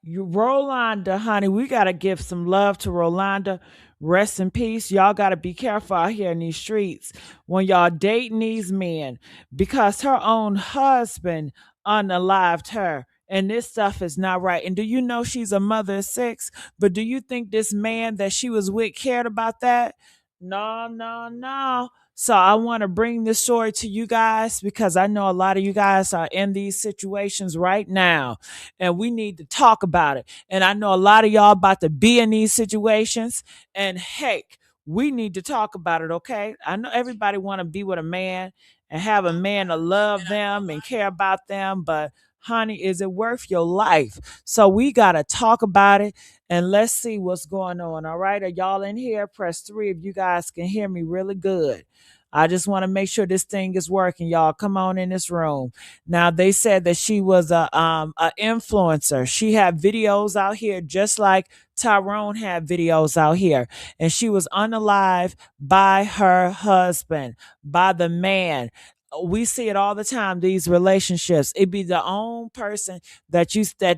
Rolanda, honey, we got to give some love to Rolanda. Rest in peace. Y'all got to be careful out here in these streets when y'all dating these men because her own husband unalived her. And this stuff is not right. And do you know she's a mother of six? But do you think this man that she was with cared about that? No, no, no. So I want to bring this story to you guys because I know a lot of you guys are in these situations right now and we need to talk about it. And I know a lot of y'all about to be in these situations and heck, we need to talk about it, okay? I know everybody want to be with a man and have a man to love them and care about them, but honey, is it worth your life? So we got to talk about it and let's see what's going on. All right. Are y'all in here? Press 3 if you guys can hear me really good. I just want to make sure this thing is working. Y'all come on in this room. Now they said that she was a influencer. She had videos out here just like Tyrone had videos out here. And she was unalived by her husband, by the man. We see it all the time, these relationships. It be the own person that you say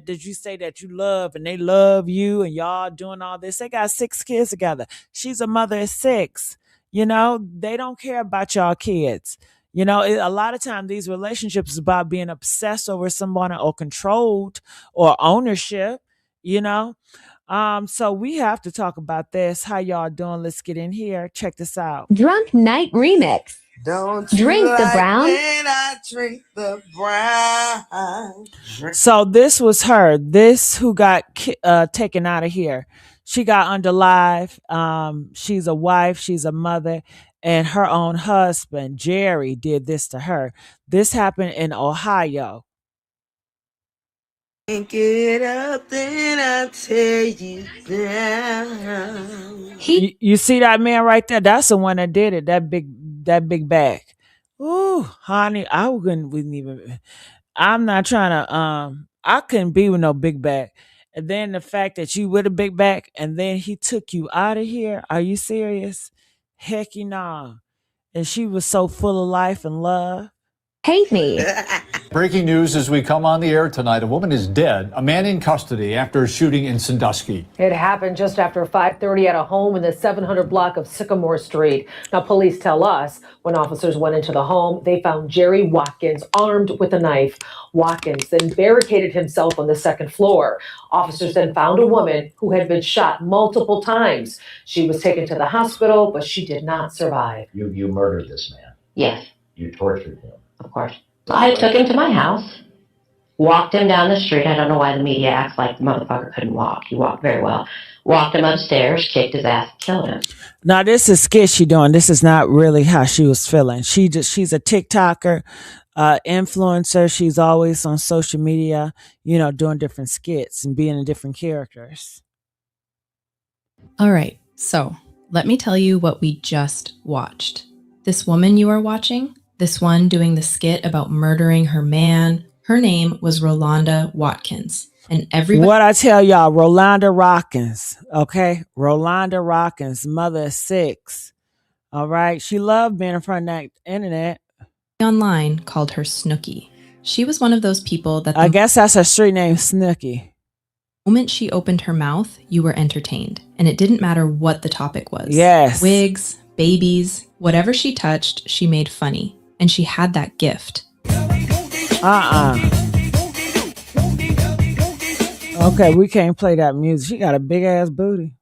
that you love and they love you and y'all doing all this. They got 6 kids together. She's a mother of 6. They don't care about y'all kids. A lot of time these relationships is about being obsessed over someone or controlled or ownership, you know. So we have to talk about this. How y'all doing? Let's get in here. Check this out. Drunk Night Remix. Don't drink like the brown. When I drink the brown. So this was her. This who got taken out of here. She got under live. She's a wife. She's a mother. And her own husband, Jerry, did this to her. This happened in Ohio. Can't get up, then I tear you down. You see that man right there? That's the one that did it. That big bag. Ooh, honey, wouldn't even. I'm not trying to. I couldn't be with no big back. And then the fact that you with a big back, and then he took you out of here. Are you serious? Heck, nah. And she was so full of life and love. Hate me. Breaking news as we come on the air tonight. A woman is dead. A man in custody after a shooting in Sandusky. It happened just after 5:30 at a home in the 700 block of Sycamore Street. Now, police tell us when officers went into the home, they found Jerry Watkins armed with a knife. Watkins then barricaded himself on the second floor. Officers then found a woman who had been shot multiple times. She was taken to the hospital, but she did not survive. You murdered this man. Yes. You tortured him. Of course. I took him to my house, walked him down the street. I don't know why the media acts like the motherfucker couldn't walk. He walked very well. Walked him upstairs, kicked his ass, killed him. Now this is skit she doing. This is not really how she was feeling. She's a TikToker, influencer. She's always on social media, doing different skits and being in different characters. All right, so let me tell you what we just watched. This woman you are watching, this one doing the skit about murdering her man, her name was Rolanda Watkins. And everybody. What I tell y'all, Rolanda Watkins, okay? Rolanda Watkins, mother of 6. All right. She loved being in front of that internet. Online called her Snookie. She was one of those people that I guess that's her street name, Snookie. The moment she opened her mouth, you were entertained. And it didn't matter what the topic was. Yes. Wigs, babies, whatever she touched, she made funny. And she had that gift. Okay, we can't play that music. She got a big ass booty.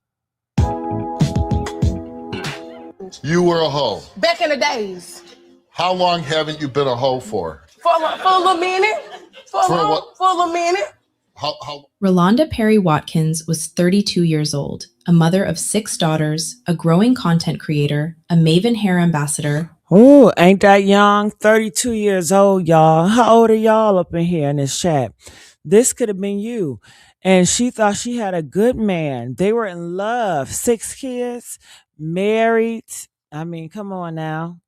You were a hoe. Back in the days. How long haven't you been a hoe for? For a little minute. For a little minute. How? Rolanda Perry Watkins was 32 years old, a mother of 6 daughters, a growing content creator, a Maven hair ambassador. Oh, ain't that young? 32 years old, y'all. How old are y'all up in here in this chat? This could have been you. And she thought she had a good man. They were in love. 6 kids, married. I mean, come on now.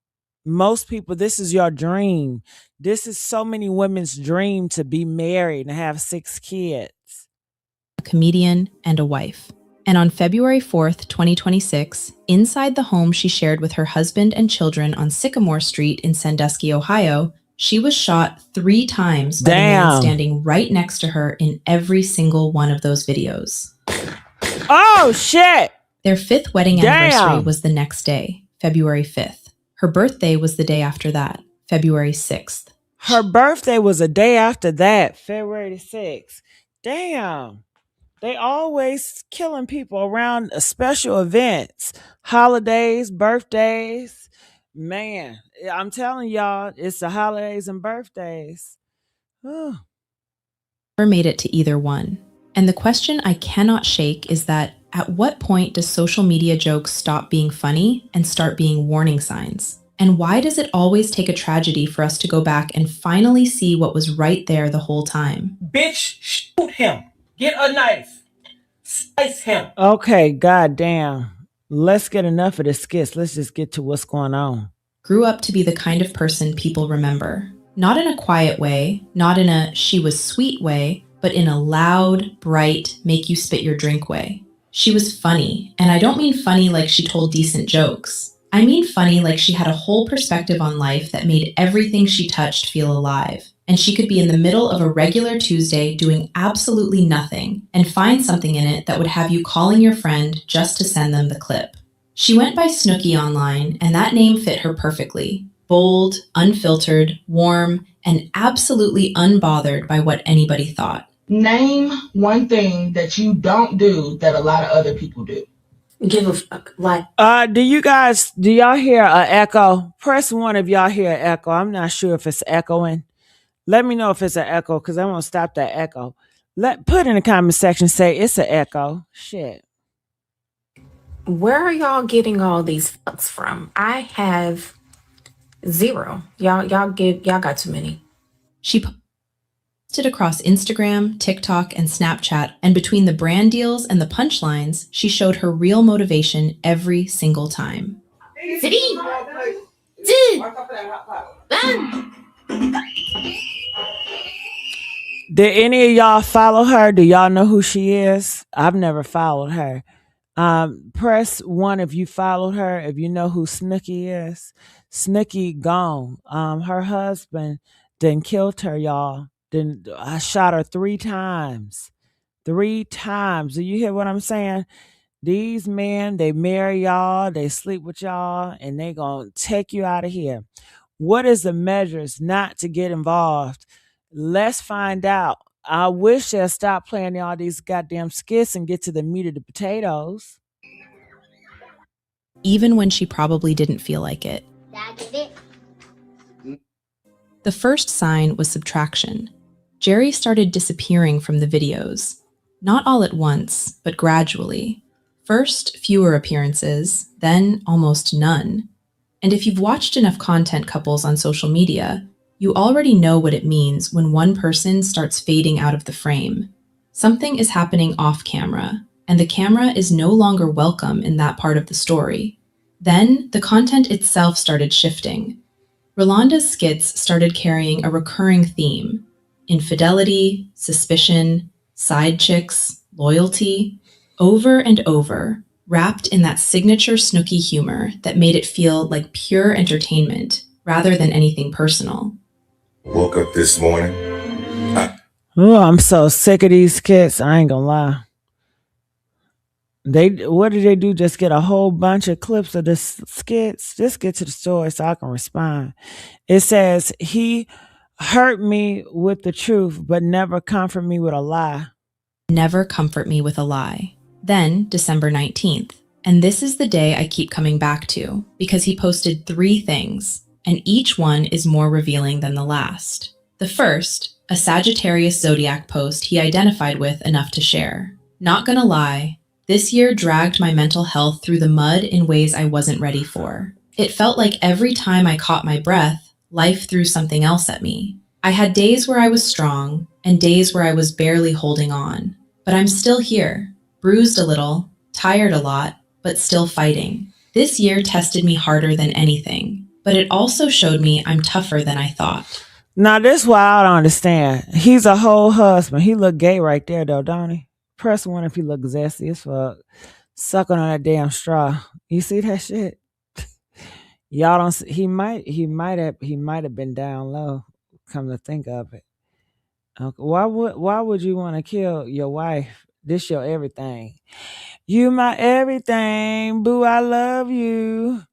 Most people, this is your dream. This is so many women's dream to be married and have 6 kids. A comedian and a wife. And on February 4th, 2026, inside the home she shared with her husband and children on Sycamore Street in Sandusky, Ohio, She was shot 3 times by the man Damn. standing right next to her in every single one of those videos. Oh, shit. Their 5th wedding anniversary Damn. was the next day, February 5th. Her birthday was the day after that, February 6th. Her birthday was a day after that, February 6th. Damn. They always killing people around special events, holidays, birthdays. Man, I'm telling y'all, it's the holidays and birthdays. Whew. Never made it to either one. And the question I cannot shake is that at what point does social media jokes stop being funny and start being warning signs? And why does it always take a tragedy for us to go back and finally see what was right there the whole time? Bitch, shoot him. Get a knife. Slice him. Okay, goddamn. Let's get enough of the skits. Let's just get to what's going on. Grew up to be the kind of person people remember. Not in a quiet way, not in a she was sweet way, but in a loud, bright, make you spit your drink way. She was funny, and I don't mean funny like she told decent jokes. I mean funny like she had a whole perspective on life that made everything she touched feel alive. And she could be in the middle of a regular Tuesday doing absolutely nothing and find something in it that would have you calling your friend just to send them the clip. She went by Snookie online, and that name fit her perfectly. Bold, unfiltered, warm, and absolutely unbothered by what anybody thought. Name one thing that you don't do that a lot of other people do. Give a fuck. Like, Do y'all hear an echo? Press 1 if y'all hear an echo. I'm not sure if it's echoing. Let me know if it's an echo, because I want to stop that echo. Put in the comment section, say it's an echo. Shit. Where are y'all getting all these fucks from? I have 0. Y'all got too many. She posted across Instagram, TikTok, and Snapchat, and between the brand deals and the punchlines, she showed her real motivation every single time. Did any of y'all follow her? Do y'all know who she is? I've never followed her. Press 1 if you followed her, if you know who Snookie is. Snookie gone. Her husband then killed her, y'all. Then I shot her 3 times. 3 times. Do you hear what I'm saying? These men, they marry y'all, they sleep with y'all, and they gonna take you out of here. What is the measures not to get involved? Let's find out. I wish they'll stop playing all these goddamn skits and get to the meat of the potatoes. Even when she probably didn't feel like it. The first sign was subtraction. Jerry started disappearing from the videos. Not all at once, but gradually. First, fewer appearances, then almost none. And if you've watched enough content couples on social media, you already know what it means when one person starts fading out of the frame. Something is happening off camera, and the camera is no longer welcome in that part of the story. Then, the content itself started shifting. Rolanda's skits started carrying a recurring theme: infidelity, suspicion, side chicks, loyalty, over and over, wrapped in that signature Snookie humor that made it feel like pure entertainment rather than anything personal. Woke up this morning. Oh, I'm so sick of these skits. I ain't gonna lie. What did they do? Just get a whole bunch of clips of the skits? Just get to the story so I can respond. It says, he hurt me with the truth, but never comfort me with a lie. Never comfort me with a lie. Then, December 19th. And this is the day I keep coming back to, because he posted 3 things, and each one is more revealing than the last. The first, a Sagittarius zodiac post he identified with enough to share. Not gonna lie, this year dragged my mental health through the mud in ways I wasn't ready for. It felt like every time I caught my breath, life threw something else at me. I had days where I was strong, and days where I was barely holding on. But I'm still here, bruised a little, tired a lot, but still fighting. This year tested me harder than anything, but it also showed me I'm tougher than I thought. Now, this is why I don't understand. He's a whole husband. He look gay right there, though, don't he? Press 1 if he look zesty as fuck. Sucking on that damn straw. You see that shit? Y'all don't. He might have been down low. Come to think of it, okay, why would you want to kill your wife? This your everything. You my everything, boo. I love you.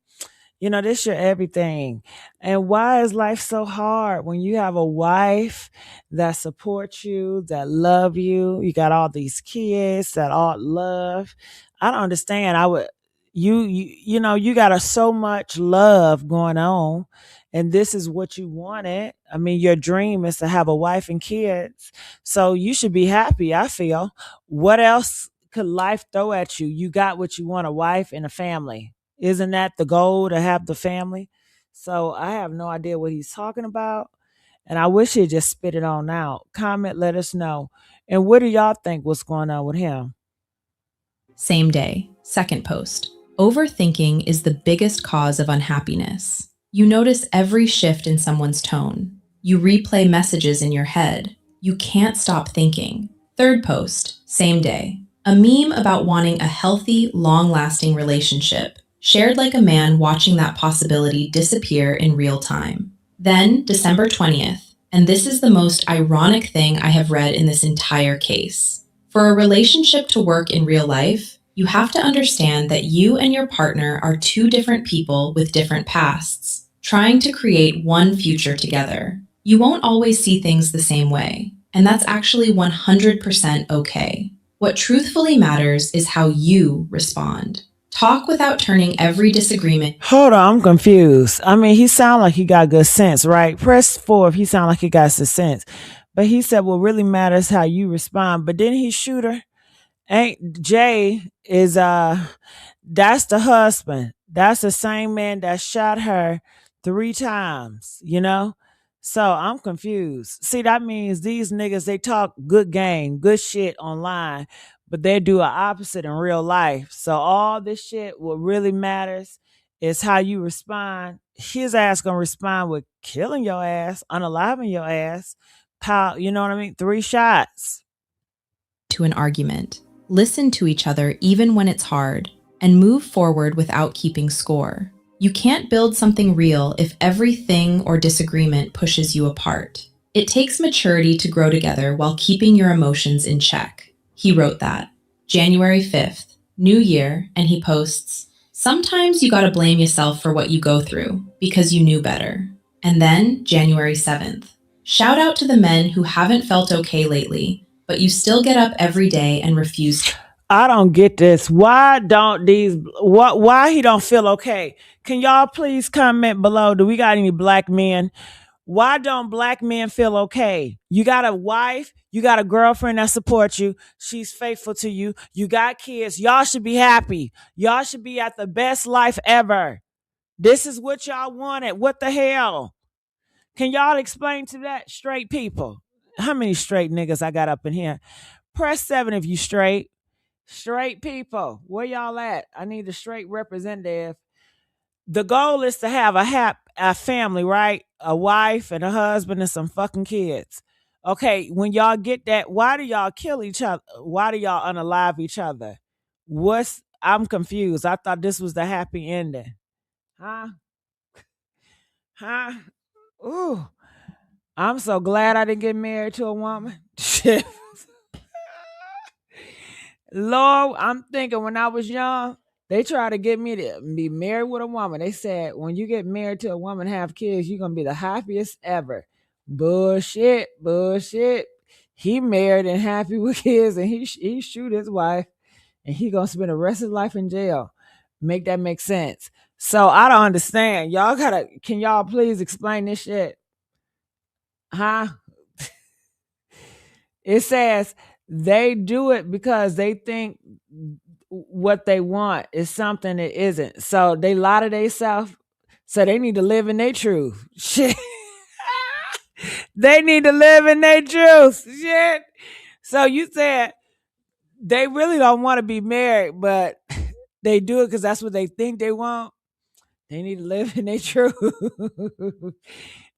This your everything. And why is life so hard when you have a wife that supports you, that love you? You got all these kids that all love. I don't understand. You got so much love going on, and this is what you wanted. I mean, your dream is to have a wife and kids. So you should be happy, I feel. What else could life throw at you? You got what you want, a wife and a family. Isn't that the goal, to have the family? So I have no idea what he's talking about. And I wish he'd just spit it on out. Comment, let us know. And what do y'all think what's going on with him? Same day, second post. Overthinking is the biggest cause of unhappiness. You notice every shift in someone's tone. You replay messages in your head. You can't stop thinking. Third post, same day. A meme about wanting a healthy, long-lasting relationship, shared like a man watching that possibility disappear in real time. Then, December 20th, and this is the most ironic thing I have read in this entire case. For a relationship to work in real life, you have to understand that you and your partner are two different people with different pasts, trying to create one future together. You won't always see things the same way, and that's actually 100% okay. What truthfully matters is how you respond. Talk without turning every disagreement. Hold on, I'm confused. I mean, he sound like he got good sense, right? Press 4 if he sound like he got some sense. But he said what really matters how you respond. But didn't he shoot her? Ain't Jay is that's the husband. That's the same man that shot her 3 times. So I'm confused. See, that means these niggas, they talk good game, good shit online, but they do a opposite in real life. So all this shit, what really matters is how you respond. His ass gonna respond with killing your ass, unaliving your ass. Pow, you know what I mean? 3 shots. To an argument. Listen to each other even when it's hard, and move forward without keeping score. You can't build something real if everything or disagreement pushes you apart. It takes maturity to grow together while keeping your emotions in check. He wrote that. January 5th, New Year, and he posts, "Sometimes you gotta blame yourself for what you go through, because you knew better." And then, January 7th. Shout out to the men who haven't felt okay lately, but you still get up every day and refuse. I don't get this. Why he don't feel okay? Can y'all please comment below? Do we got any black men? Why don't black men feel okay? You got a wife, you got a girlfriend that supports you. She's faithful to you. You got kids. Y'all should be happy. Y'all should be at the best life ever. This is what y'all wanted. What the hell? Can y'all explain to that, straight people? How many straight niggas I got up in here? Press 7 if you straight. Straight people, where y'all at? I need a straight representative. The goal is to have a family, right? A wife and a husband and some fucking kids. Okay, when y'all get that, why do y'all kill each other? Why do y'all unalive each other? I'm confused. I thought this was the happy ending. Huh? Huh? Ooh. I'm so glad I didn't get married to a woman. Shit. Lord, I'm thinking when I was young, they tried to get me to be married with a woman. They said, when you get married to a woman, have kids, you're going to be the happiest ever. Bullshit. He married and happy with kids, and he shoot his wife, and he going to spend the rest of his life in jail. Make that make sense. So I don't understand. Can y'all please explain this shit? Huh? It says they do it because they think what they want is something that isn't. So they lie to themselves. So they need to live in their truth. Shit. They need to live in their truth. Shit. So you said they really don't want to be married, but they do it because that's what they think they want. They need to live in their truth.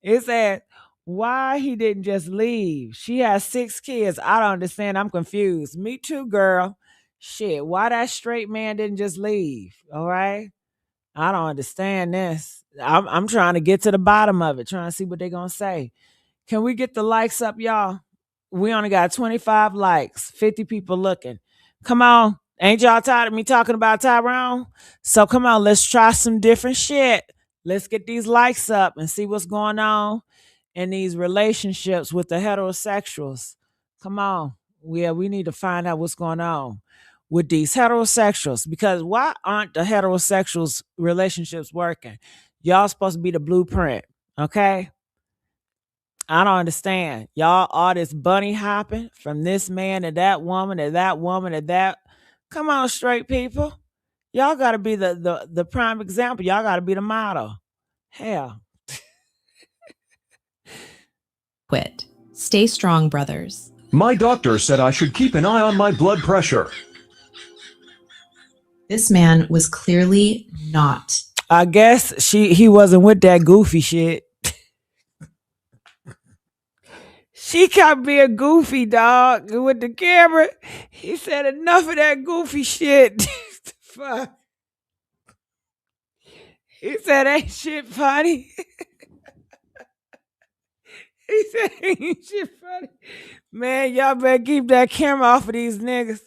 It said, why he didn't just leave? She has 6 kids. I don't understand. I'm confused. Me too, girl. Shit, why that straight man didn't just leave? All right. I don't understand this. I'm trying to get to the bottom of it, trying to see what they're gonna say. Can we get the likes up, y'all? We only got 25 likes, 50 people looking. Come on. Ain't y'all tired of me talking about Tyrone? So come on, let's try some different shit. Let's get these likes up and see what's going on in these relationships with the heterosexuals. Come on. Yeah, we need to find out what's going on with these heterosexuals, because why aren't the heterosexuals relationships working? Y'all supposed to be the blueprint, okay? I don't understand. Y'all all this bunny hopping from this man to that woman to that woman to that. Come on, straight people. Y'all gotta be the prime example. Y'all gotta be the model. Hell. Quit. Stay strong, brothers. My doctor said I should keep an eye on my blood pressure. This man was clearly not. I guess he wasn't with that goofy shit. She kept being goofy, dog, with the camera. He said enough of that goofy shit. Fuck. He said ain't shit funny. He said ain't shit funny. Man, y'all better keep that camera off of these niggas.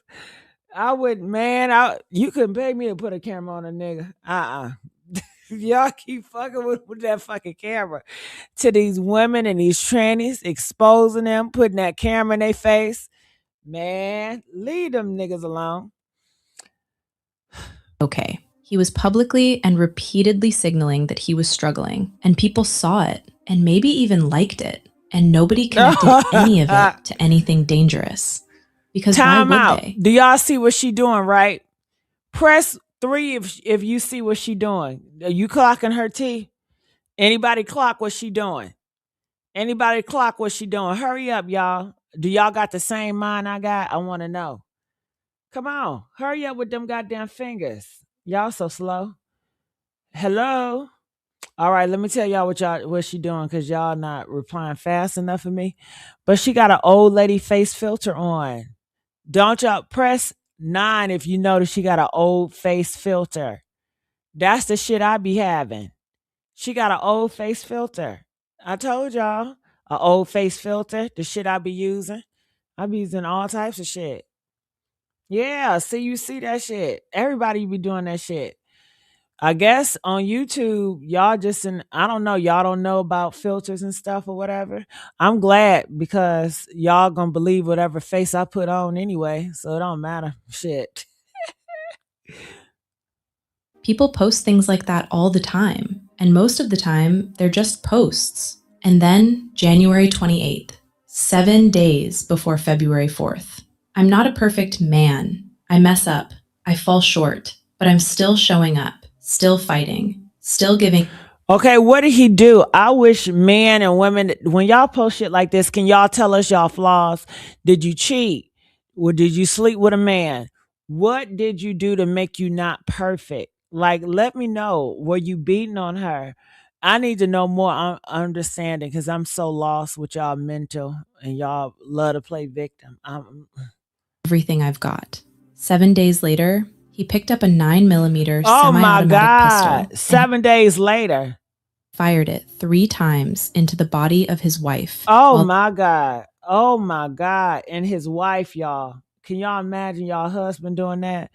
I would, man, you couldn't pay me to put a camera on a nigga. Y'all keep fucking with that fucking camera to these women and these trannies, exposing them, putting that camera in their face. Man, leave them niggas alone. Okay. He was publicly and repeatedly signaling that he was struggling, and people saw it and maybe even liked it, and nobody connected any of it to anything dangerous. Because time why would out. they? Do y'all see what she doing, right? Press 3 if you see what she doing. Are you clocking her T? Anybody clock what she doing? Anybody clock what she doing? Hurry up, y'all. Do y'all got the same mind I got? I want to know. Come on. Hurry up with them goddamn fingers. Y'all so slow. Hello? All right, let me tell y'all what she doing, because y'all not replying fast enough for me. But she got an old lady face filter on. Don't y'all press 9 if you notice she got an old face filter. That's the shit I be having. She got an old face filter. I told y'all, an old face filter, the shit I be using. I be using all types of shit. Yeah, see, you see that shit. Everybody be doing that shit. I guess on YouTube, y'all just I don't know, y'all don't know about filters and stuff or whatever. I'm glad, because y'all gonna believe whatever face I put on anyway, so it don't matter. Shit. People post things like that all the time, and most of the time, they're just posts. And then, January 28th, 7 days before February 4th. I'm not a perfect man. I mess up. I fall short. But I'm still showing up, still fighting, still giving. Okay, what did he do? I wish men and women, when y'all post shit like this, can y'all tell us y'all flaws? Did you cheat? Or did you sleep with a man? What did you do to make you not perfect? Like, let me know. Were you beating on her? I need to know more understanding, because I'm so lost with y'all mental, and y'all love to play victim. Everything I've got. 7 days later, he picked up a 9mm Oh my semi-automatic God. pistol. 7 days later. Fired it 3 times into the body of his wife. Oh my God. Oh my God. And his wife, y'all. Can y'all imagine y'all husband doing that?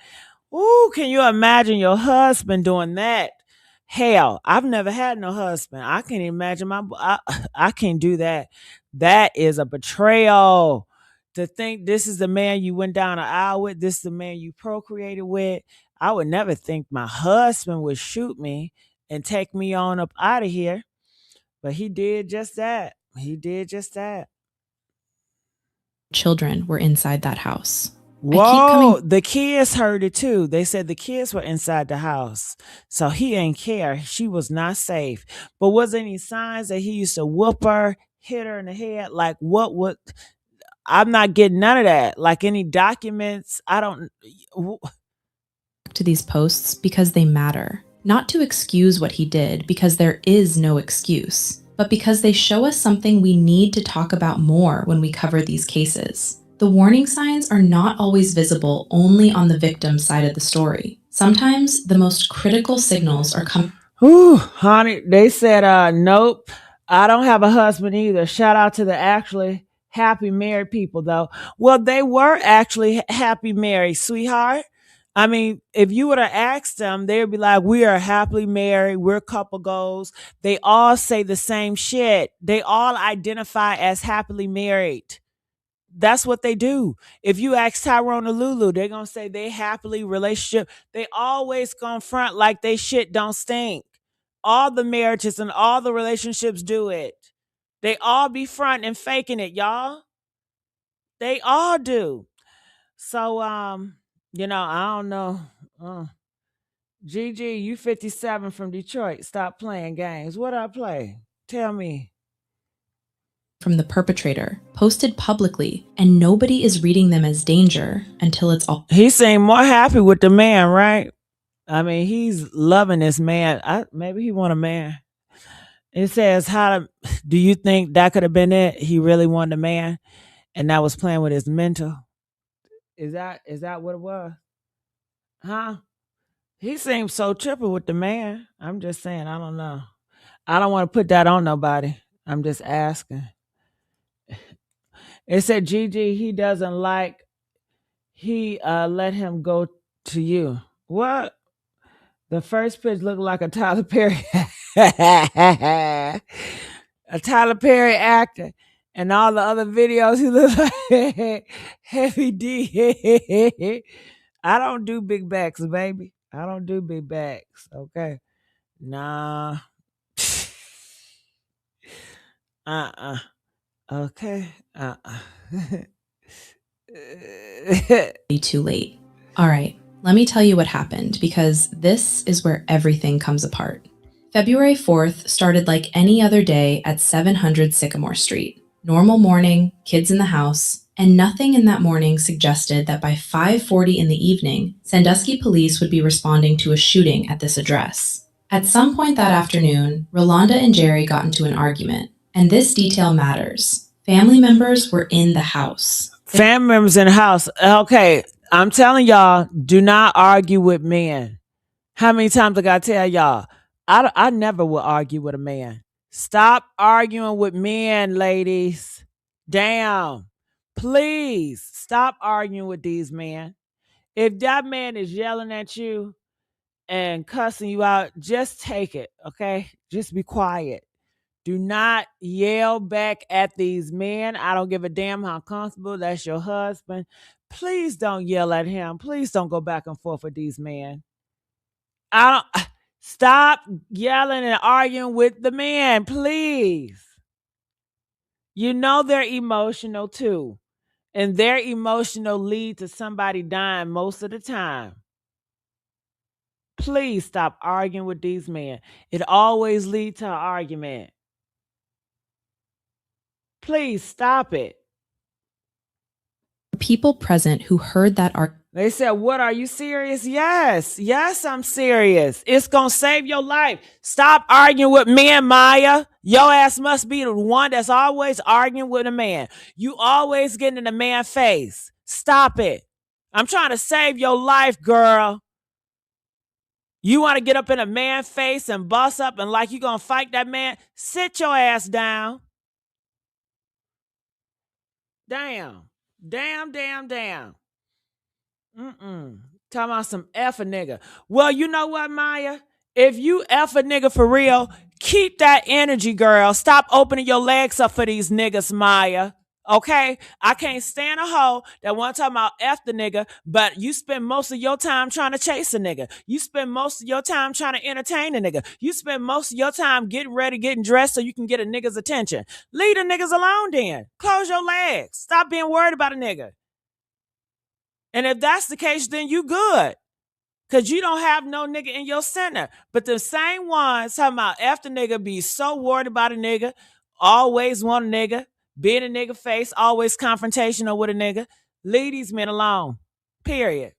Ooh, can you imagine your husband doing that? Hell, I've never had no husband. I can't imagine I can't do that. That is a betrayal. To think this is the man you went down an aisle with, this is the man you procreated with. I would never think my husband would shoot me and take me on up out of here. But he did just that. He did just that. Children were inside that house. Whoa, the kids heard it too. They said the kids were inside the house. So he ain't care. She was not safe. But was any signs that he used to whoop her, hit her in the head? Like what would... I'm not getting none of that. Like any documents, I don't... To these posts because they matter. Not to excuse what he did, because there is no excuse, but because they show us something we need to talk about more when we cover these cases. The warning signs are not always visible only on the victim's side of the story. Sometimes the most critical signals are coming. Whew, honey, they said, nope, I don't have a husband either. Shout out to the actually happy married people, though. Well, they were actually happy married, sweetheart. I mean, if you would have asked them, they'd be like, we are happily married. We're couple goals. They all say the same shit. They all identify as happily married. That's what they do. If you ask Tyrone or Lulu, they're going to say they happily relationship. They always gonna front like they shit don't stink. All the marriages and all the relationships do it. They all be front and faking it, y'all. They all do. So, I don't know. Gigi, you 57 from Detroit. Stop playing games. What I play? Tell me. From the perpetrator, posted publicly, and nobody is reading them as danger until it's all. He seemed more happy with the man, right? I mean, he's loving this man. Maybe he want a man. It says, do you think that could have been it? He really wanted a man, and that was playing with his mental. Is that what it was? Huh? He seems so trippy with the man. I'm just saying, I don't know. I don't want to put that on nobody. I'm just asking. It said Gigi, he doesn't like he let him go to you. What? The first pitch looked like a Tyler Perry. A Tyler Perry actor. And all the other videos, he looks like Heavy D. I don't do big backs, baby. I don't do big backs. Okay. Nah. Okay. Too late. All right, let me tell you what happened, because this is where everything comes apart. February 4th started like any other day at 700 Sycamore Street. Normal morning, kids in the house, and nothing in that morning suggested that by 5:40 in the evening, Sandusky police would be responding to a shooting at this address. At some point that afternoon, Rolanda and Jerry got into an argument, and this detail matters. Family members were in the house. Family members in the house. Okay, I'm telling y'all, do not argue with men. How many times I gotta tell y'all? I never will argue with a man. Stop arguing with men, ladies. Damn. Please stop arguing with these men. If that man is yelling at you and cussing you out, just take it, okay? Just be quiet. Do not yell back at these men. I don't give a damn how comfortable. That's your husband. Please don't yell at him. Please don't go back and forth with these men. Stop yelling and arguing with the men, please. You know they're emotional too. And their emotional lead to somebody dying most of the time. Please stop arguing with these men. It always leads to an argument. Please stop it. People present who heard that they said, what, are you serious? Yes, I'm serious. It's gonna save your life. Stop arguing with men, Maya. Your ass must be the one that's always arguing with a man. You always getting in a man's face. Stop it. I'm trying to save your life, girl. You want to get up in a man's face and bust up and like you gonna fight that man? Sit your ass down. Damn. Talking about some F a nigga. Well, you know what, Maya? If you F a nigga for real, keep that energy, girl. Stop opening your legs up for these niggas, Maya. Okay? I can't stand a hoe that want to talk about F the nigga, but you spend most of your time trying to chase a nigga. You spend most of your time trying to entertain a nigga. You spend most of your time getting ready, getting dressed so you can get a nigga's attention. Leave the niggas alone then. Close your legs. Stop being worried about a nigga. And if that's the case, then you good. Because you don't have no nigga in your center. But the same ones talking about after nigga be so worried about a nigga, always want a nigga, be in a nigga face, always confrontational with a nigga. Leave these men alone. Period.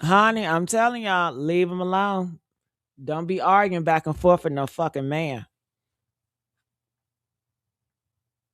Honey, I'm telling y'all, leave them alone. Don't be arguing back and forth with no fucking man.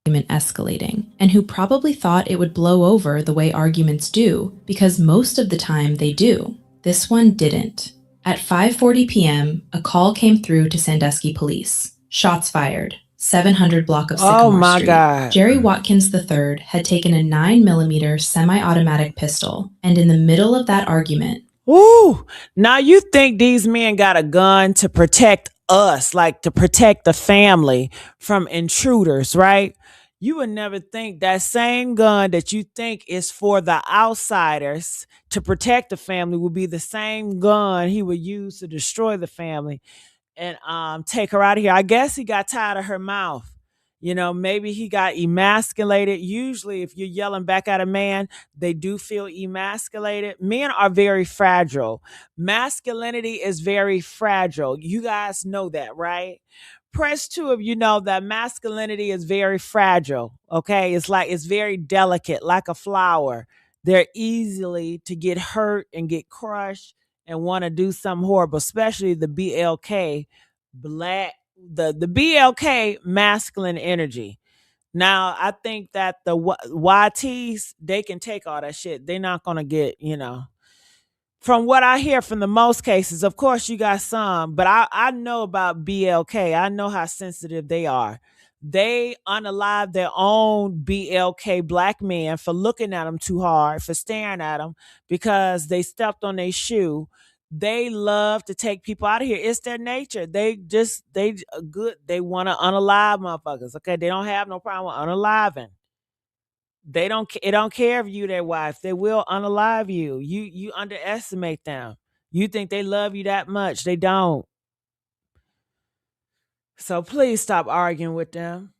Escalating. and who probably thought it would blow over the way arguments do, because most of the time they do. This one didn't. At 5:40 p.m., a call came through to Sandusky police. Shots fired. 700 block of Sycamore Street. God. Jerry Watkins III had taken a 9mm semi-automatic pistol, and in the middle of that argument... Woo! Now you think these men got a gun to protect us, like to protect the family from intruders, right? You would never think that same gun that you think is for the outsiders to protect the family would be the same gun he would use to destroy the family and take her out of here. I guess he got tired of her mouth. You know, maybe he got emasculated. Usually, if you're yelling back at a man, they do feel emasculated. Men are very fragile. Masculinity is very fragile. You guys know that, right? Press 2 of you know that masculinity is very fragile. Okay, it's very delicate, like a flower. They're easily to get hurt and get crushed and want to do something horrible, especially the BLK the BLK masculine energy. Now, I think that the YTs, they can take all that shit. They're not going to get, from what I hear from the most cases, of course you got some, but I know about BLK. I know how sensitive they are. They unalive their own BLK black men for looking at them too hard, for staring at them because they stepped on their shoe. They love to take people out of here. It's their nature. They good. They want to unalive motherfuckers. Okay, they don't have no problem with unaliving. It don't care if you their wife. They will unalive you. You underestimate them. You think they love you that much. They don't. So please stop arguing with them.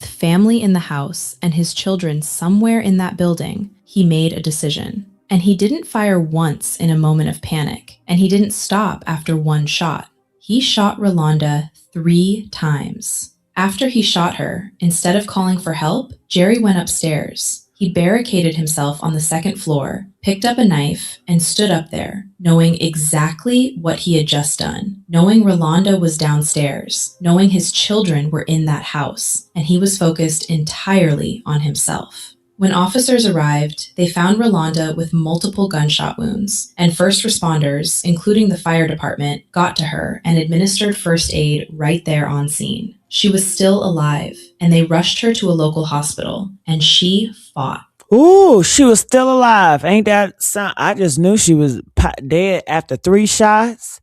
Family in the house and his children somewhere in that building, he made a decision. And he didn't fire once in a moment of panic, and he didn't stop after one shot. He shot Rolanda 3 times. After he shot her, instead of calling for help, Jerry went upstairs. He barricaded himself on the 2nd floor, picked up a knife, and stood up there, knowing exactly what he had just done, knowing Rolanda was downstairs, knowing his children were in that house, and he was focused entirely on himself. When officers arrived, they found Rolanda with multiple gunshot wounds, and first responders, including the fire department, got to her and administered first aid right there on scene. She was still alive, and they rushed her to a local hospital, and she fought. Ooh, she was still alive. Ain't that something? I just knew she was dead after 3 shots,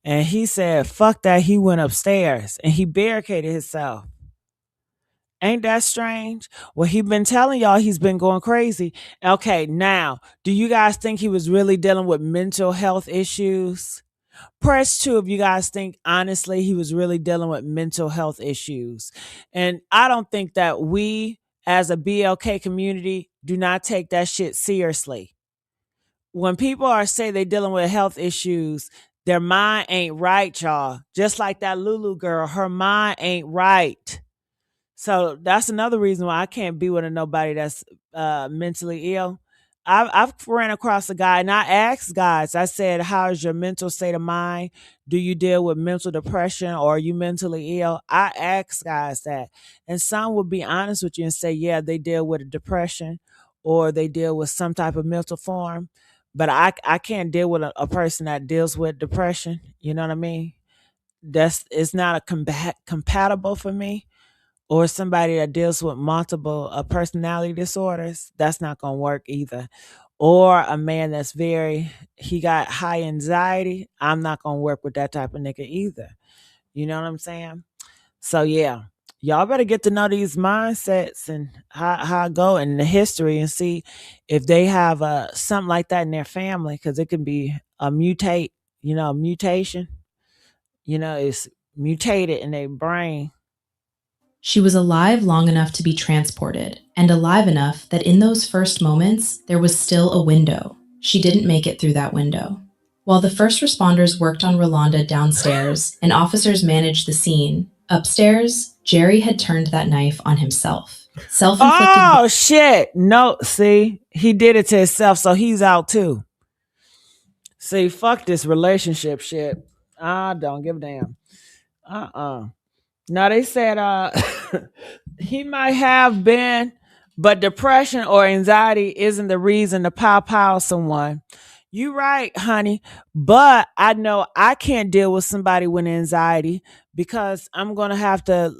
and he said, fuck that. He went upstairs, and he barricaded himself. Ain't that strange? Well, he been telling y'all he's been going crazy. Okay, now, do you guys think he was really dealing with mental health issues? Press 2 if you guys think, honestly, he was really dealing with mental health issues. And I don't think that we, as a BLK community, do not take that shit seriously. When people say they dealing with health issues, their mind ain't right, y'all. Just like that Lulu girl, her mind ain't right. So that's another reason why I can't be with nobody that's mentally ill. I've ran across a guy and I asked guys, I said, how's your mental state of mind? Do you deal with mental depression or are you mentally ill? I asked guys that. And some would be honest with you and say, yeah, they deal with a depression or they deal with some type of mental form. But I can't deal with a person that deals with depression. You know what I mean? It's not compatible for me. Or somebody that deals with multiple personality disorders, that's not going to work either. Or a man that's he got high anxiety, I'm not going to work with that type of nigga either. You know what I'm saying? So yeah, y'all better get to know these mindsets and how it go in the history and see if they have something like that in their family, because it can be a mutation. It's mutated in their brain. She was alive long enough to be transported, and alive enough that in those first moments, there was still a window. She didn't make it through that window. While the first responders worked on Rolanda downstairs and officers managed the scene, upstairs, Jerry had turned that knife on himself. Self-inflicted. Oh, shit. No, see, he did it to himself, so he's out too. See, fuck this relationship shit. I don't give a damn. Now they said He might have been, but depression or anxiety isn't the reason to pow someone. You right, honey. But I know I can't deal with somebody with anxiety because I'm gonna have to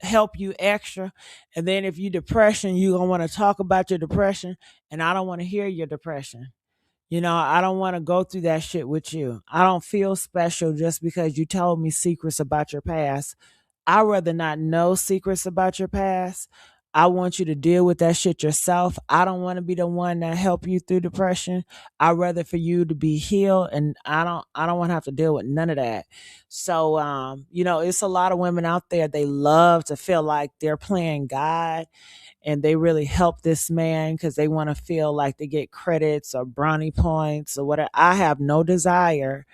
help you extra. And then if you depression, you gonna want to talk about your depression, and I don't want to hear your depression. I don't want to go through that shit with you. I don't feel special just because you told me secrets about your past. I'd rather not know secrets about your past. I want you to deal with that shit yourself. I don't want to be the one that help you through depression. I'd rather for you to be healed, and I don't want to have to deal with none of that. So it's a lot of women out there, they love to feel like they're playing God and they really help this man because they want to feel like they get credits or brownie points or whatever. I have no desire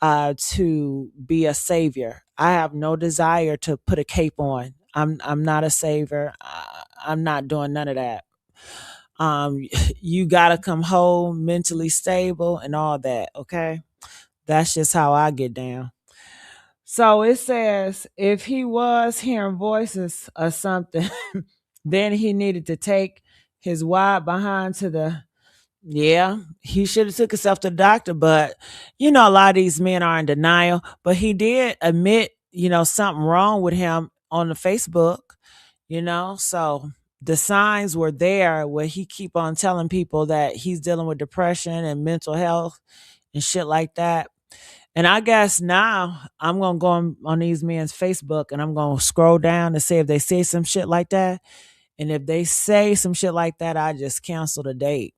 to be a savior. I have no desire to put a cape on. I'm not a savior. I'm not doing none of that. Um, you gotta come home mentally stable and all that. Okay, that's just how I get down. So it says if he was hearing voices or something, then he needed to take his wide behind to the. Yeah, he should have took himself to the doctor, but a lot of these men are in denial. But he did admit, something wrong with him on the Facebook. So the signs were there where he keep on telling people that he's dealing with depression and mental health and shit like that. And I guess now I'm gonna go on these men's Facebook and I'm gonna scroll down to see if they say some shit like that. And if they say some shit like that, I just cancel the date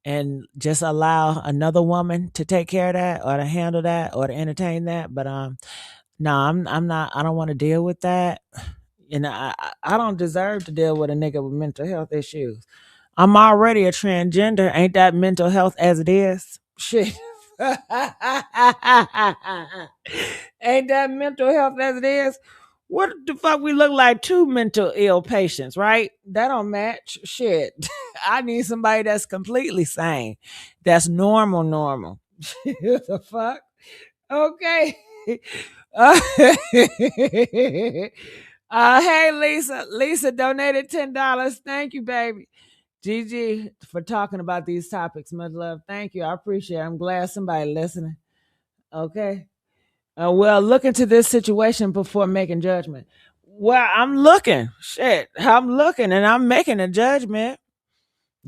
and just allow another woman to take care of that or to handle that or to entertain that. But no, I'm not. I don't want to deal with that, and I don't deserve to deal with a nigga with mental health issues. I'm already a transgender. Ain't that mental health as it is? Shit. Ain't that mental health as it is? What the fuck we look like two mental ill patients, right? That don't match. Shit. I need somebody that's completely sane. That's normal. The fuck? Okay. Uh, hey Lisa. Lisa donated $10. Thank you, baby. Gigi for talking about these topics. Much love. Thank you. I appreciate it. I'm glad somebody listening. Okay. Well, look into this situation before making judgment. Well, I'm looking. Shit. I'm looking and I'm making a judgment.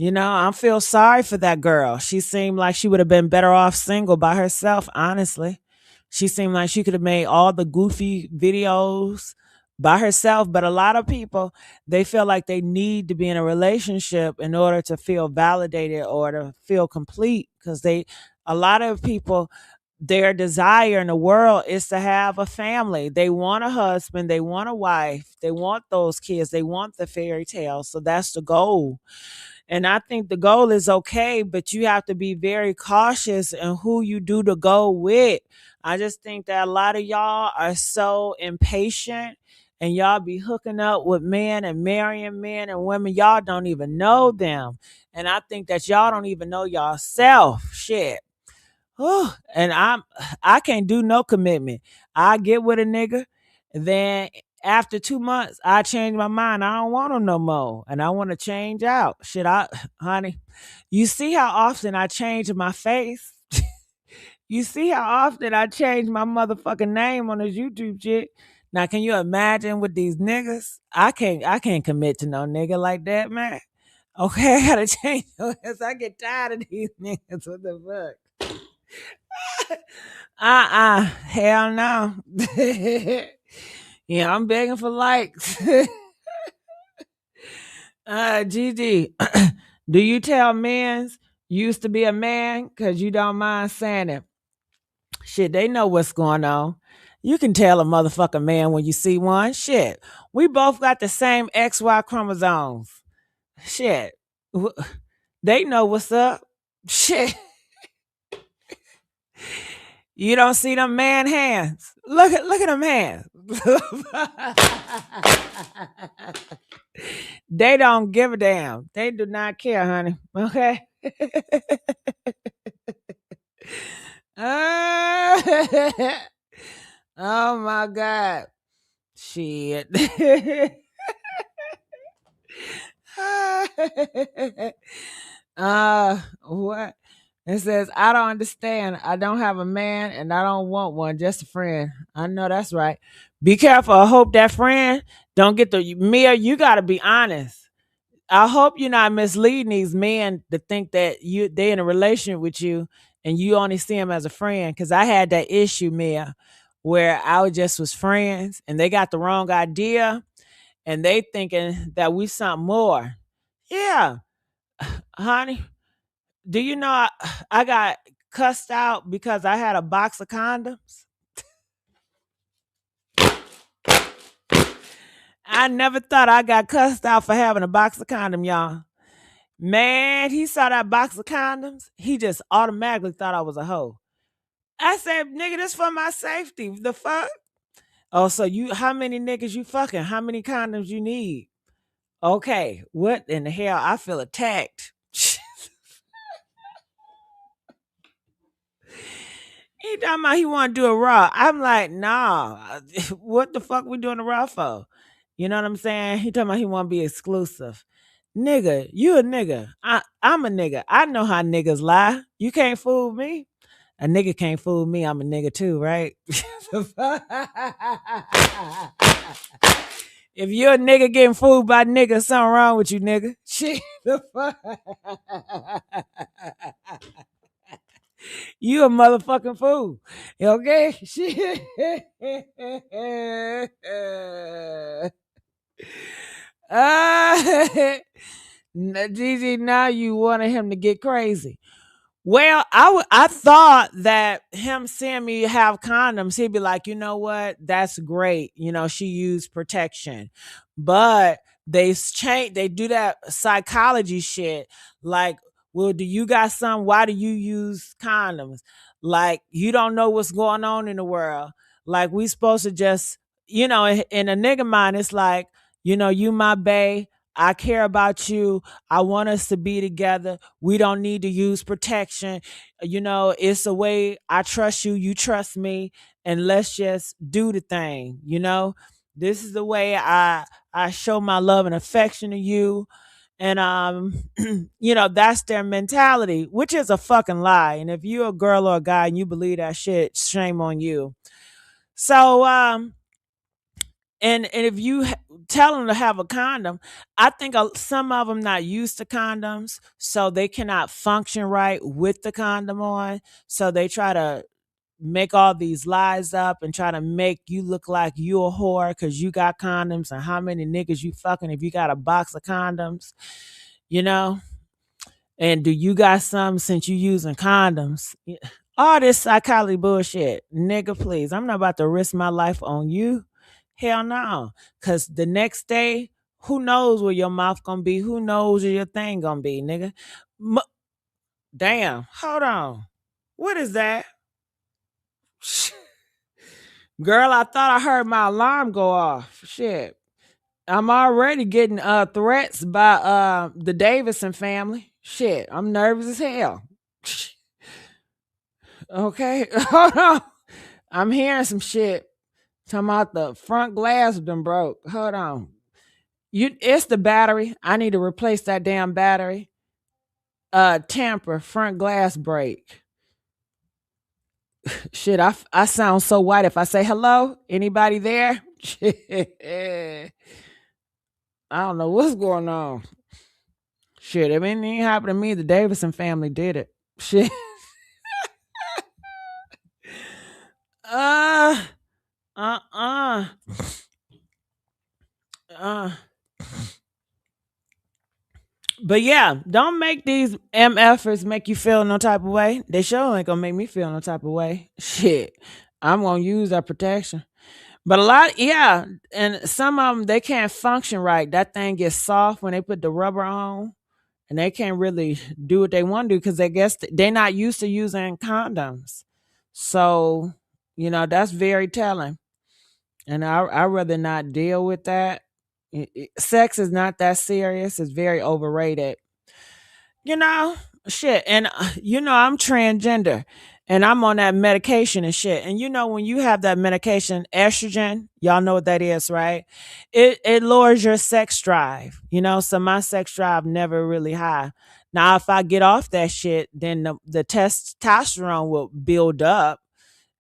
I feel sorry for that girl. She seemed like she would have been better off single by herself, honestly. She seemed like she could have made all the goofy videos by herself. But a lot of people, they feel like they need to be in a relationship in order to feel validated or to feel complete. Because a lot of people, their desire in the world is to have a family. They want a husband, they want a wife, they want those kids, they want the fairy tale. So that's the goal. And I think the goal is okay, but you have to be very cautious in who you do the goal with. I just think that a lot of y'all are so impatient and y'all be hooking up with men and marrying men and women. Y'all don't even know them. And I think that y'all don't even know yourself. Shit. And I can't do no commitment. I get with a nigga, then after 2 months, I change my mind. I don't want him no more, and I want to change out. Shit, honey, you see how often I change my face. You see how often I change my motherfucking name on this YouTube shit. Now, can you imagine with these niggas? I can't commit to no nigga like that, man. Okay, I gotta change because I get tired of these niggas. What the fuck? Hell no. Yeah, I'm begging for likes. Gigi, do you tell men's used to be a man because you don't mind saying it? Shit, they know what's going on. You can tell a motherfucking man when you see one. Shit, we both got the same XY chromosomes. Shit, they know what's up. Shit. You don't see them man hands. Look at them hands. They don't give a damn. They do not care, honey. Okay. Oh my God. Shit. What? It says, I don't understand. I don't have a man and I don't want one, just a friend. I know that's right. Be careful. I hope that friend don't get the Mia, you gotta be honest. I hope you're not misleading these men to think that they in a relationship with you and you only see them as a friend. Cause I had that issue, Mia, where I just was friends and they got the wrong idea and they thinking that we something more. Yeah, honey. Do you know I got cussed out because I had a box of condoms? I never thought I got cussed out for having a box of condoms, y'all. Man, he saw that box of condoms. He just automatically thought I was a hoe. I said, nigga, this for my safety. The fuck? Oh, so how many niggas you fucking? How many condoms you need? Okay, what in the hell? I feel attacked. He talking about he want to do a raw. I'm like, nah. What the fuck we doing a raw for? You know what I'm saying? He talking about he want to be exclusive. Nigga, you a nigga. I'm a nigga. I know how niggas lie. You can't fool me. A nigga can't fool me. I'm a nigga too, right? If you're a nigga getting fooled by niggas, something wrong with you, nigga. Shit. The fuck? You a motherfucking fool. Okay? Shit. Gigi, now you wanted him to get crazy. Well, I thought that him seeing me have condoms, he'd be like, you know what? That's great. You know, she used protection. But they do that psychology shit. Like, well, do you got some? Why do you use condoms? Like, you don't know what's going on in the world. Like, we supposed to just, in a nigga mind, it's like, you my bae. I care about you. I want us to be together. We don't need to use protection. It's a way I trust you, you trust me, and let's just do the thing. This is the way I show my love and affection to you. And that's their mentality, which is a fucking lie. And if you're a girl or a guy and you believe that shit, shame on you. So and if you tell them to have a condom, I think some of them not used to condoms, so they cannot function right with the condom on. So they try to make all these lies up and try to make you look like you a whore because you got condoms and how many niggas you fucking if you got a box of condoms, you know? And do you got some since you using condoms? All this psychology bullshit. Nigga, please. I'm not about to risk my life on you. Hell no. Cause the next day, who knows where your mouth gonna be? Who knows where your thing gonna be, nigga? Damn. Hold on. What is that? Girl, I thought I heard my alarm go off. Shit. I'm already getting threats by the Davidson family. Shit, I'm nervous as hell. Okay, hold on. I'm hearing some shit. Talking about the front glass of them broke. Hold on. It's the battery. I need to replace that damn battery. Tamper, front glass break. Shit, I sound so white if I say hello. Anybody there? I don't know what's going on. Shit, if anything happened to me, the Davidson family did it. Shit. uh But yeah, don't make these MFers make you feel no type of way. They sure ain't gonna make me feel no type of way. Shit. I'm gonna use that protection. But a lot, yeah, and some of them they can't function right. That thing gets soft when they put the rubber on, and they can't really do what they want to do because I guess they're not used to using condoms. So, that's very telling. And I rather not deal with that. Sex is not that serious. It's very overrated. You know, shit. And I'm transgender, and I'm on that medication and shit. And you know, when you have that medication, estrogen, y'all know what that is, right? It lowers your sex drive, you know. So my sex drive never really high. Now, if I get off that shit, then the testosterone will build up,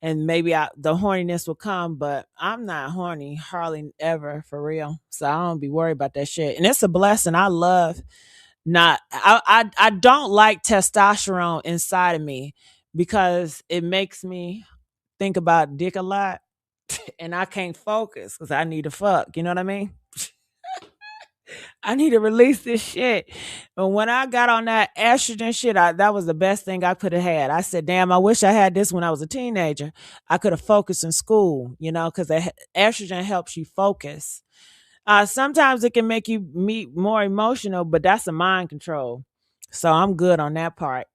and maybe the horniness will come. But I'm not horny hardly ever, for real. So I don't be worried about that shit. And it's a blessing. I love not. I don't like testosterone inside of me because it makes me think about dick a lot, and I can't focus because I need to fuck. You know what I mean? I need to release this shit. But when I got on that estrogen shit, that was the best thing I could have had. I said, damn, I wish I had this when I was a teenager. I could have focused in school, you know, because estrogen helps you focus. Sometimes it can make you more emotional, but that's a mind control. So I'm good on that part.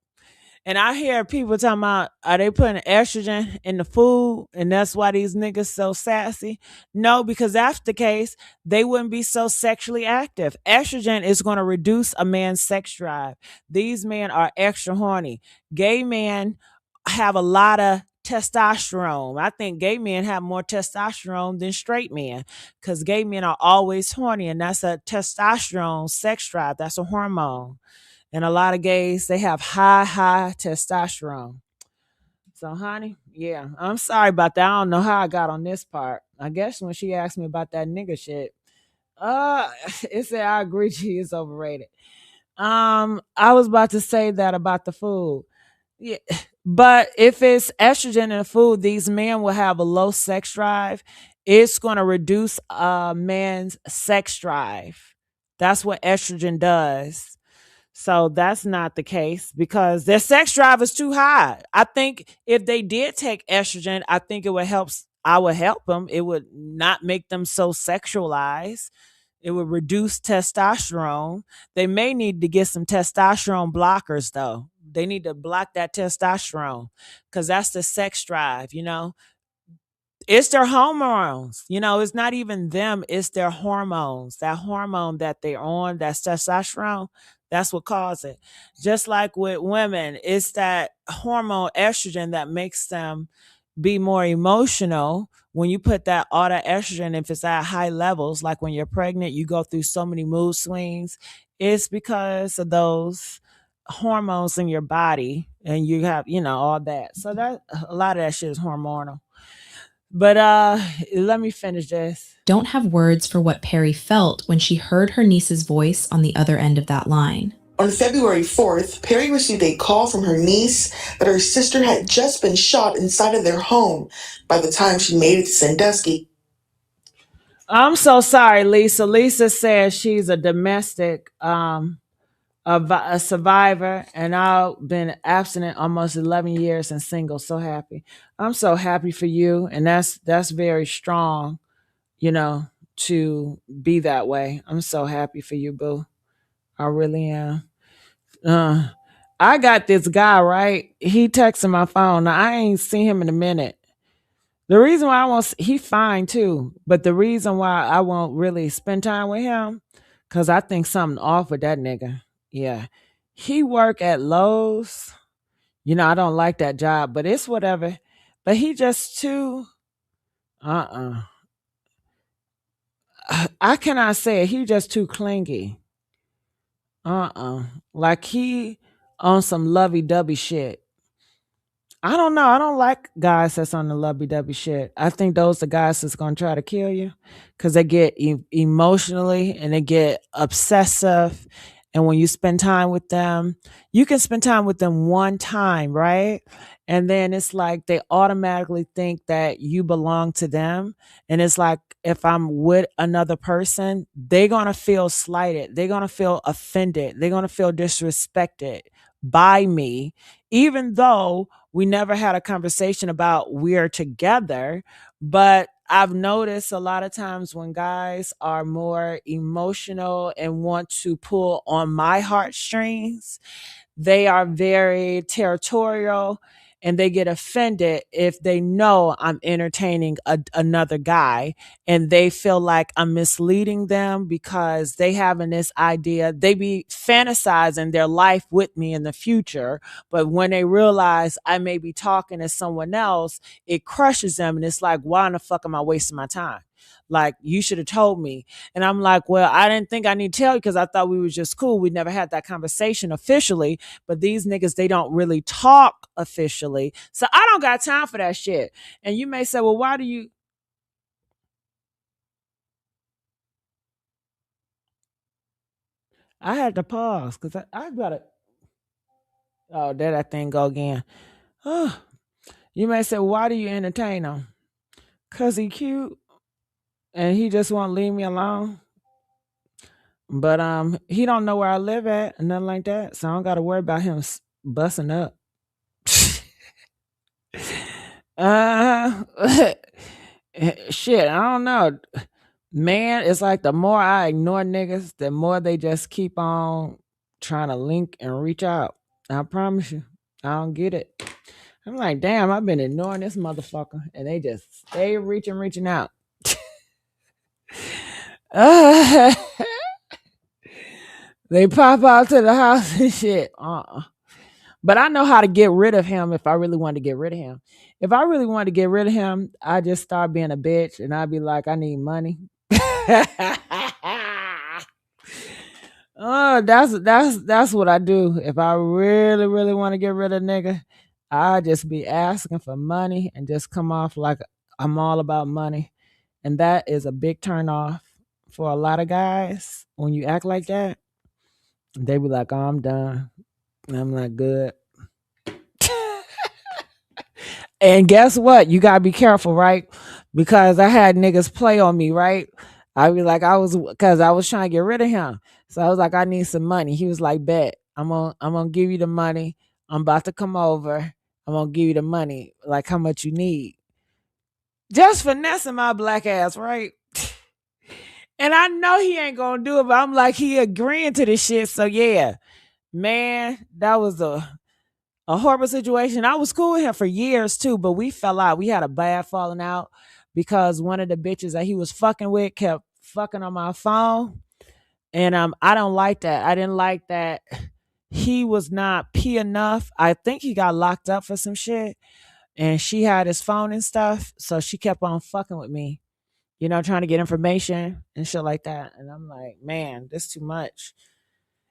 And I hear people talking about, are they putting estrogen in the food and that's why these niggas so sassy? No, because that's the case, they wouldn't be so sexually active. Estrogen is going to reduce a man's sex drive. These men are extra horny. Gay men have a lot of testosterone. I think gay men have more testosterone than straight men because gay men are always horny, and that's a testosterone sex drive. That's a hormone. And a lot of gays, they have high testosterone. So, honey, yeah, I'm sorry about that. I don't know how I got on this part. I guess when she asked me about that nigga shit, it said I agree she is overrated. I was about to say that about the food. Yeah. But if it's estrogen in the food, these men will have a low sex drive. It's going to reduce a man's sex drive. That's what estrogen does. So that's not the case because their sex drive is too high. I think if they did take estrogen, I think it would help. I would help them. It would not make them so sexualized. It would reduce testosterone. They may need to get some testosterone blockers though. They need to block that testosterone because that's the sex drive, you know. It's their hormones. You know, it's not even them, it's their hormones. That hormone that they're on, that testosterone, that's what causes it. Just like with women, it's that hormone estrogen that makes them be more emotional. When you put that all that estrogen, if it's at high levels, like when you're pregnant, you go through so many mood swings. It's because of those hormones in your body, and you have, you know, all that. So that a lot of that shit is hormonal. But let me finish this. Don't have words for what Perry felt when she heard her niece's voice on the other end of that line. On February 4th, Perry received a call from her niece that her sister had just been shot inside of their home. By the time she made it to Sandusky, I'm so sorry, Lisa. Lisa says she's a domestic a survivor, and I've been abstinent almost 11 years and single. So happy. I'm so happy for you, and that's very strong, you know, to be that way. I'm so happy for you, boo. I really am. I got this guy, right? He texted my phone. Now, I ain't seen him in a minute. The reason why I won't, he fine too, but the reason why I won't really spend time with him, because I think something off with that nigga. Yeah. He work at Lowe's. You know, I don't like that job, but it's whatever. But he just too, I cannot say it. He just too clingy. Like he on some lovey-dovey shit. I don't know. I don't like guys that's on the lovey-dovey shit. I think those are guys that's gonna try to kill you because they get emotionally and they get obsessive. And when you spend time with them, you can spend time with them one time, right? And then it's like they automatically think that you belong to them. And it's like if I'm with another person, they're gonna feel slighted. They're gonna feel offended. They're gonna feel disrespected by me, even though we never had a conversation about we're together. But I've noticed a lot of times when guys are more emotional and want to pull on my heartstrings, they are very territorial and they get offended if they know I'm entertaining another guy, and they feel like I'm misleading them because they having this idea. They be fantasizing their life with me in the future, but when they realize I may be talking to someone else, it crushes them, and it's like, why in the fuck am I wasting my time? Like, you should have told me. And I'm like, well, I didn't think I need to tell you because I thought we was just cool. We never had that conversation officially. But these niggas, they don't really talk officially. So I don't got time for that shit. And you may say, well, why do you? I had to pause because I got to. Oh, there that thing go again. Oh, you may say, well, why do you entertain him? Because he cute and he just won't leave me alone. But he don't know where I live at and nothing like that. So I don't got to worry about him busting up. Shit, I don't know. Man, it's like the more I ignore niggas, the more they just keep on trying to link and reach out. I promise you, I don't get it. I'm like, damn, I've been ignoring this motherfucker, and they just stay reaching out. They pop out to the house and shit. But I know how to get rid of him if I really wanted to get rid of him. If I really wanted to get rid of him, I just start being a bitch and I'd be like, I need money. Oh, that's what I do. If I really, really want to get rid of a nigga, I just be asking for money and just come off like I'm all about money. And that is a big turn off for a lot of guys. When you act like that, they be like, oh, I'm done. I'm not good. And guess what? You gotta be careful, right? Because I had niggas play on me, right? I be like, because I was trying to get rid of him. So I was like, I need some money. He was like, bet. I'm gonna give you the money. I'm about to come over. I'm gonna give you the money. Like, how much you need? Just finessing my black ass, right? And I know he ain't gonna do it, but I'm like, he agreeing to this shit. So yeah, man, that was a horrible situation. I was cool with him for years too, but we fell out. We had a bad falling out because one of the bitches that he was fucking with kept fucking on my phone. And I don't like that. I didn't like that he was not P enough. I think he got locked up for some shit. And she had his phone and stuff. So she kept on fucking with me, trying to get information and shit like that. And I'm like, man, this too much.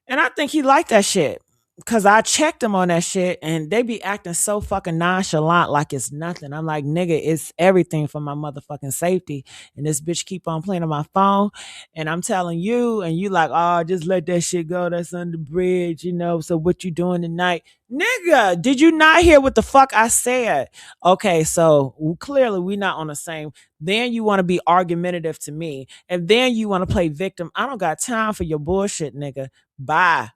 And I think he liked that shit. Cause I checked him on that shit and they be acting so fucking nonchalant like it's nothing. I'm like, nigga, it's everything for my motherfucking safety. And this bitch keep on playing on my phone. And I'm telling you, and you like, oh, just let that shit go. That's under the bridge, So what you doing tonight? Nigga, did you not hear what the fuck I said? Okay, so clearly we not on the same. Then you want to be argumentative to me. And then you want to play victim. I don't got time for your bullshit, nigga. Bye.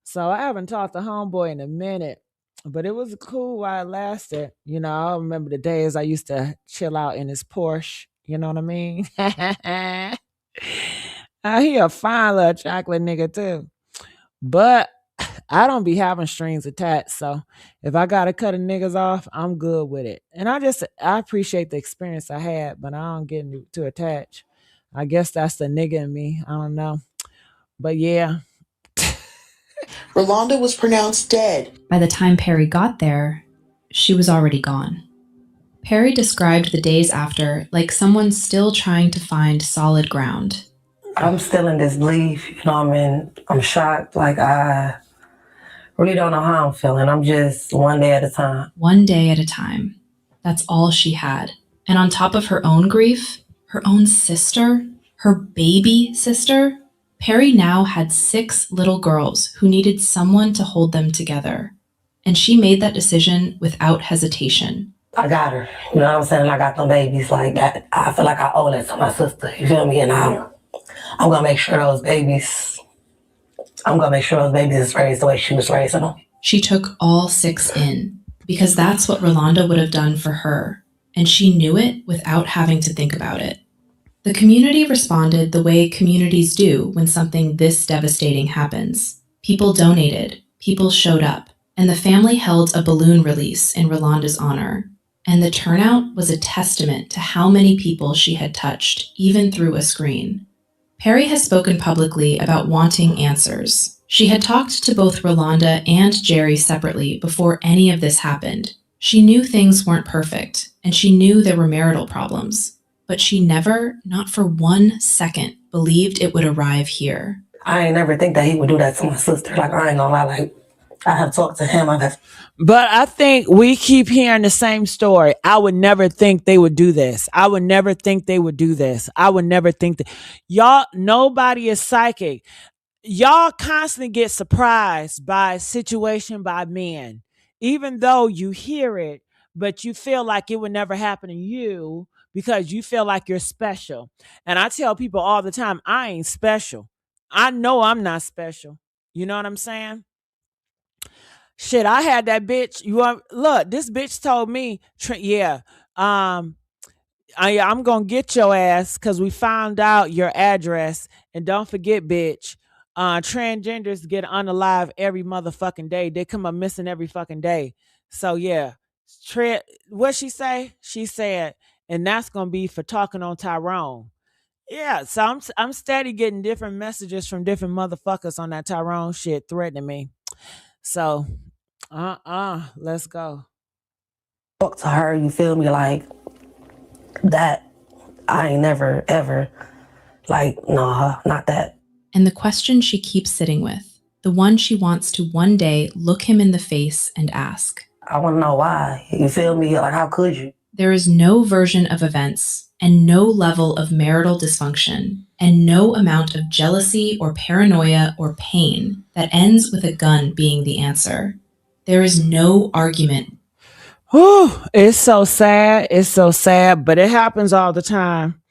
So I haven't talked to homeboy in a minute, but it was cool while it lasted. I remember the days I used to chill out in his Porsche. You know what I mean? He a fine little chocolate nigga too. But I don't be having strings attached. So if I got to cut a niggas off, I'm good with it. And I appreciate the experience I had, but I don't get too attached. I guess that's the nigga in me. I don't know. But yeah. Rolanda was pronounced dead. By the time Perry got there, she was already gone. Perry described the days after like someone still trying to find solid ground. I'm still in disbelief. I'm shocked. Like, I really don't know how I'm feeling. I'm just one day at a time. One day at a time. That's all she had. And on top of her own grief, her own sister, her baby sister, Perry now had 6 little girls who needed someone to hold them together. And she made that decision without hesitation. I got her. You know what I'm saying? I got them babies like that. I feel like I owe that to my sister. You feel me? And I'm going to make sure those babies is raised the way she was raising them. She took all 6 in because that's what Rolanda would have done for her. And she knew it without having to think about it. The community responded the way communities do when something this devastating happens. People donated. People showed up. and the family held a balloon release in Rolanda's honor. And the turnout was a testament to how many people she had touched, even through a screen. Perry has spoken publicly about wanting answers. She had talked to both Rolanda and Jerry separately before any of this happened. She knew things weren't perfect, and she knew there were marital problems. But she never, not for 1 second, believed it would arrive here. I ain't never think that he would do that to my sister. Like, I ain't gonna lie, like, I have talked to him. But I think we keep hearing the same story. I would never think they would do this. I would never think they would do this. I would never think that. Y'all, nobody is psychic. Y'all constantly get surprised by a situation by men, even though you hear it, but you feel like it would never happen to you because you feel like you're special. And I tell people all the time, I ain't special. I know I'm not special. You know what I'm saying? Shit, I had that bitch. You want look? This bitch told me, yeah, I'm gonna get your ass because we found out your address. And don't forget, bitch, transgenders get unalive every motherfucking day. They come up missing every fucking day. So yeah, what she say? She said, and that's gonna be for talking on Tyrone. Yeah, so I'm steady getting different messages from different motherfuckers on that Tyrone shit threatening me. So let's go. Talk to her, you feel me? Like, that, I ain't never, ever, like, nah, not that. And the question she keeps sitting with, the one she wants to one day look him in the face and ask. I want to know why. You feel me? Like, how could you? There is no version of events and no level of marital dysfunction and no amount of jealousy or paranoia or pain that ends with a gun being the answer. There is no argument. Whew, it's so sad. It's so sad, but it happens all the time.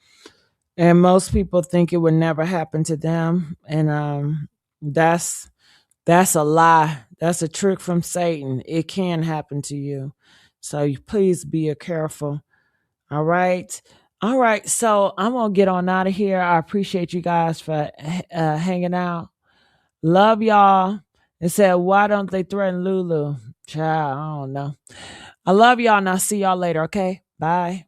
And most people think it would never happen to them. And that's a lie. That's a trick from Satan. It can happen to you. So please be careful. All right. All right. So I'm going to get on out of here. I appreciate you guys for hanging out. Love y'all. And said, why don't they threaten Lulu? Child, I don't know. I love y'all and I'll see y'all later. Okay. Bye.